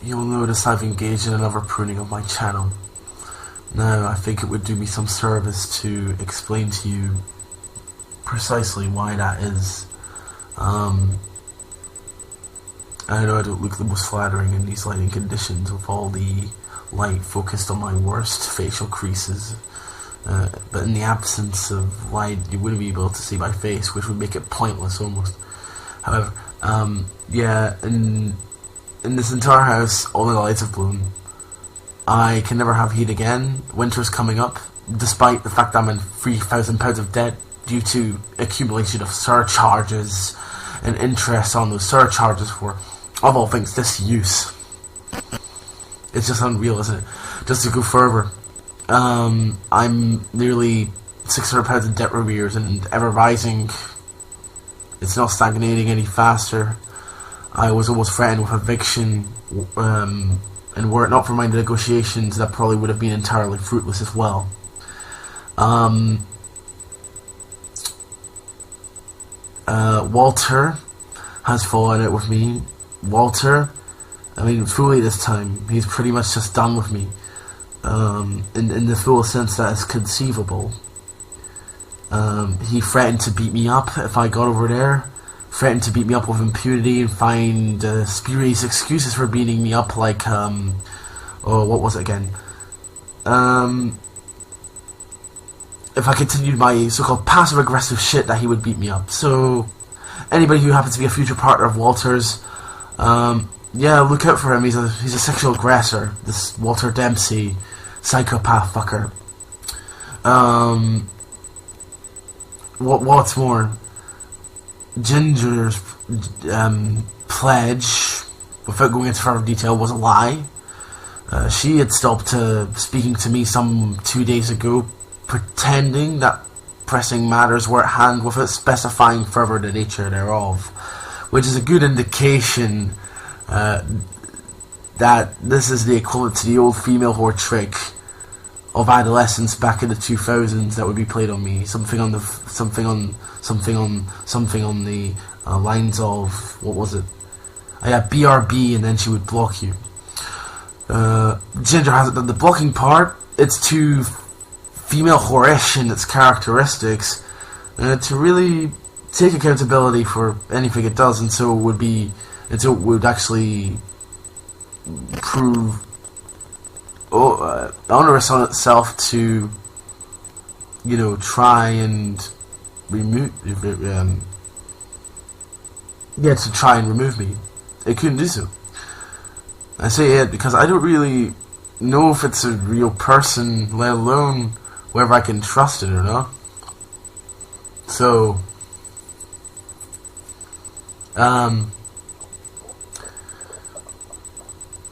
you'll notice I've engaged in another pruning of my channel. Now, I think it would do me some service to explain to you precisely why that is. I know I don't look the most flattering in these lighting conditions with all the light focused on my worst facial creases. But in the absence of light, you wouldn't be able to see my face, which would make it pointless almost. However, yeah, in this entire house, all the lights have blown. I can never have heat again. Winter's coming up, despite the fact I'm in £3,000 of debt due to accumulation of surcharges and interest on those surcharges for, of all things, this use. It's just unreal, isn't it? Just to go further, I'm nearly £600 in debt arrears and ever rising. It's not stagnating any faster. I was almost threatened with eviction, and were it not for my negotiations, that probably would have been entirely fruitless as well. Walter has fallen out with me. Walter, I mean, fully this time, he's pretty much just done with me. In the full sense that is conceivable. He threatened to beat me up if I got over there. Threatened to beat me up with impunity and find spurious excuses for beating me up, like, oh, what was it again? If I continued my so-called passive-aggressive shit, that he would beat me up. So, anybody who happens to be a future partner of Walter's, yeah, look out for him. He's a sexual aggressor. This Walter Dempsey psychopath fucker. What's more, Ginger's pledge, without going into further detail, was a lie. She had stopped speaking to me some 2 days ago, pretending that pressing matters were at hand without specifying further the nature thereof, which is a good indication that this is the equivalent to the old female whore trick of adolescence back in the 2000s that would be played on me. Something on the lines of, what was it? Yeah, BRB, and then she would block you. Ginger hasn't done the blocking part. It's too female whorish in its characteristics to really take accountability for anything it does, and so it would actually prove onerous on itself to, you know, try and remove me. It couldn't do so. I say it because I don't really know if it's a real person, let alone whether I can trust it or not. So,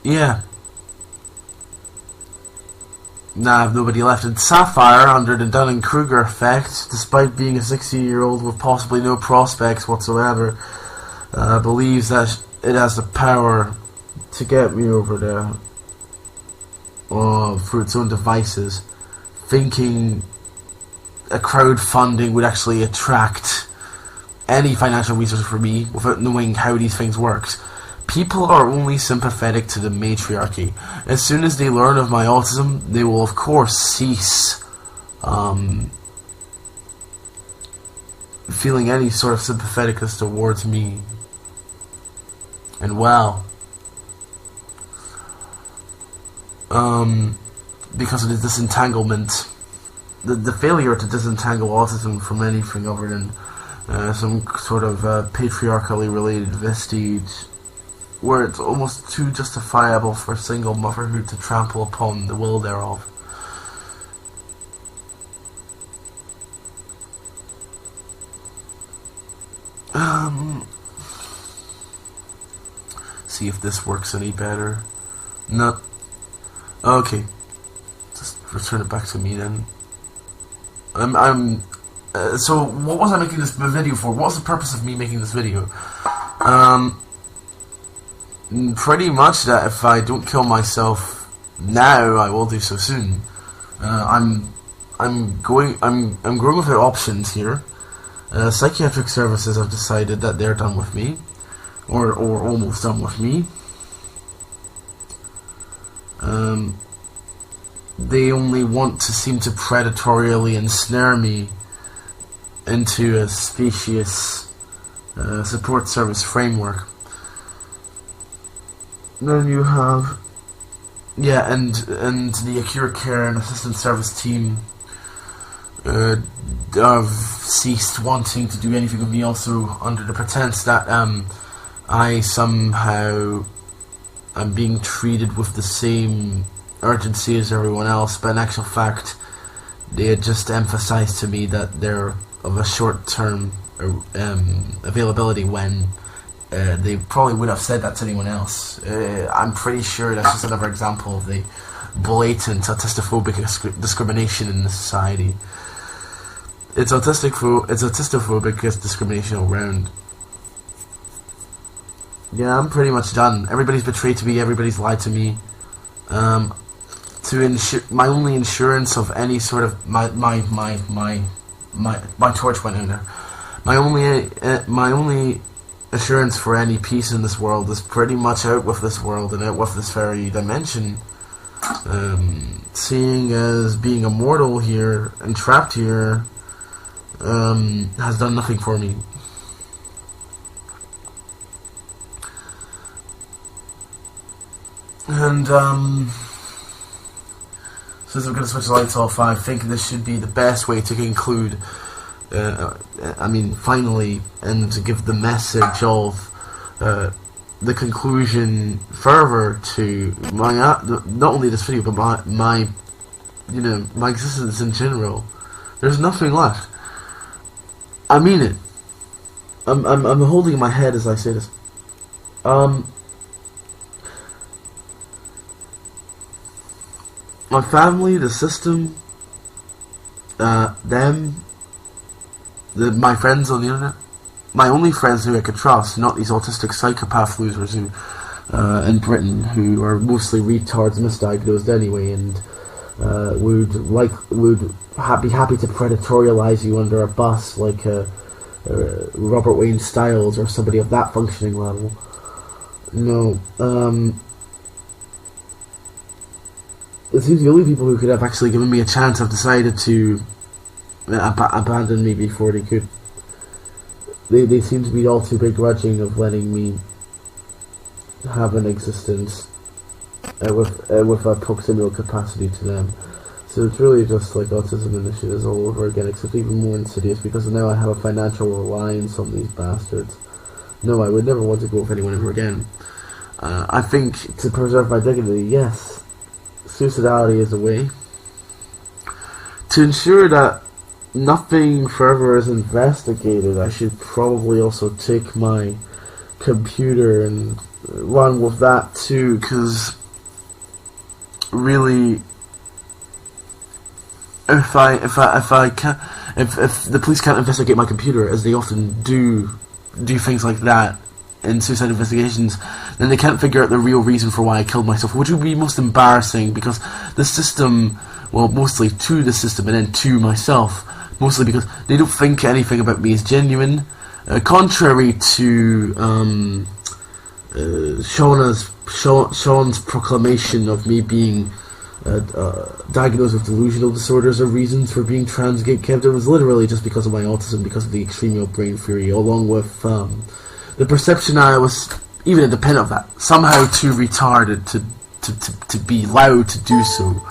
yeah. Now I have nobody left. And Sapphire, under the Dunning-Kruger effect, despite being a 16-year-old with possibly no prospects whatsoever, believes that it has the power to get me over there through its own devices, thinking a crowdfunding would actually attract any financial resources for me without knowing how these things work. People are only sympathetic to the matriarchy. As soon as they learn of my autism, they will of course cease feeling any sort of sympatheticness towards me. And well, because of the disentanglement, the failure to disentangle autism from anything other than some sort of patriarchally related vestige, where it's almost too justifiable for single motherhood to trample upon the will thereof. See if this works any better. No. Okay. Just return it back to me then. So what was I making this video for? What was the purpose of me making this video? Pretty much that if I don't kill myself now, I will do so soon. I'm growing without options here. Psychiatric services have decided that they're done with me, or almost done with me. They only want to seem to predatorially ensnare me into a specious support service framework. Then you have, and the Acure Care and Assistant Service team have ceased wanting to do anything with me, also under the pretense that I somehow am being treated with the same urgency as everyone else, but in actual fact they had just emphasized to me that they're of a short-term availability when they probably would have said that to anyone else. I'm pretty sure that's just another example of the blatant autistophobic discrimination in the society. It's autistophobic discrimination all round. Yeah, I'm pretty much done. Everybody's betrayed to me. Everybody's lied to me. To ensure my only insurance of any sort of my torch went in there. My only assurance for any peace in this world is pretty much out with this world and out with this very dimension. Seeing as being immortal here and trapped here has done nothing for me. And since I'm going to switch the lights off, I think this should be the best way to conclude. Finally, and to give the message of the conclusion further to my not only this video but my existence in general. There's nothing left. I mean it. I'm holding my head as I say this. My family, the system, my friends on the internet, my only friends who I could trust, not these autistic psychopath losers who, in Britain, who are mostly retards, misdiagnosed anyway, and would be happy to predatorialize you under a bus like Robert Wayne Stiles or somebody of that functioning level. No, it seems the only people who could have actually given me a chance have decided to abandon me before they could. They seem to be all too begrudging of letting me have an existence with a proximal capacity to them. So it's really just like autism initiatives all over again, except even more insidious, because now I have a financial reliance on these bastards. No, I would never want to go with anyone ever again. I think to preserve my dignity, yes, suicidality is a way. To ensure that nothing further is investigated, I should probably also take my computer and run with that too, because really, if the police can't investigate my computer, as they often do things like that in suicide investigations, then they can't figure out the real reason for why I killed myself, which would be most embarrassing, because the system, well, mostly to the system and then to myself, mostly because they don't think anything about me is genuine, contrary to Sean's proclamation of me being diagnosed with delusional disorders or reasons for being transgate-kept. It was literally just because of my autism, because of the extreme brain fury, along with the perception I was, even independent of that, somehow too retarded to be allowed to do so.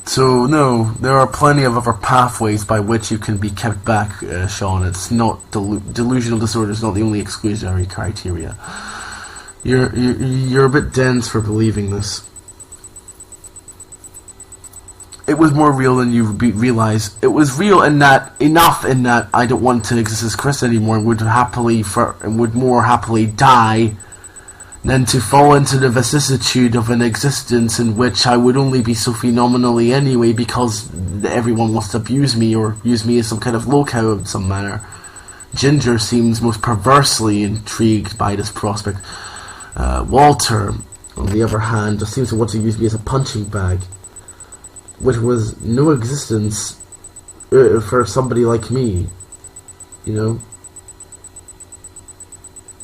So no, there are plenty of other pathways by which you can be kept back, Sean. It's not delusional disorder is not the only exclusionary criteria. You're a bit dense for believing this. It was more real than you realize. It was real enough in that I don't want to exist as Chris anymore, and would more happily die than to fall into the vicissitude of an existence in which I would only be so phenomenally anyway, because everyone wants to abuse me or use me as some kind of lowcow of some manner. Ginger seems most perversely intrigued by this prospect. Walter, on the other hand, just seems to want to use me as a punching bag, which was no existence for somebody like me, you know.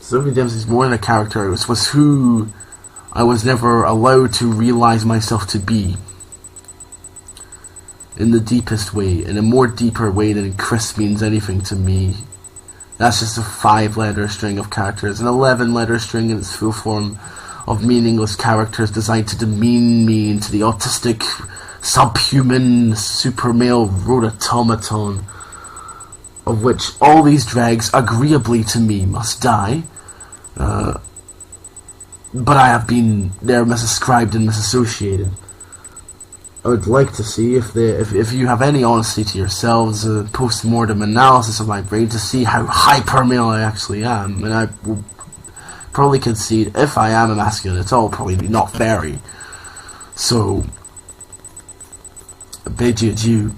Sophie Dempsey's more than a character. It was who I was never allowed to realize myself to be. In the deepest way, in a more deeper way than Chris means anything to me. That's just a 5-letter string of characters, an 11-letter string in its full form of meaningless characters designed to demean me into the autistic, subhuman, super male road-automaton, of which all these dregs, agreeably to me, must die. But I have been there misascribed and misassociated. I would like to see if you have any honesty to yourselves, a post-mortem analysis of my brain to see how hyper male I actually am, and I will probably concede if I am a masculine at all, probably not very. So, I bid you adieu.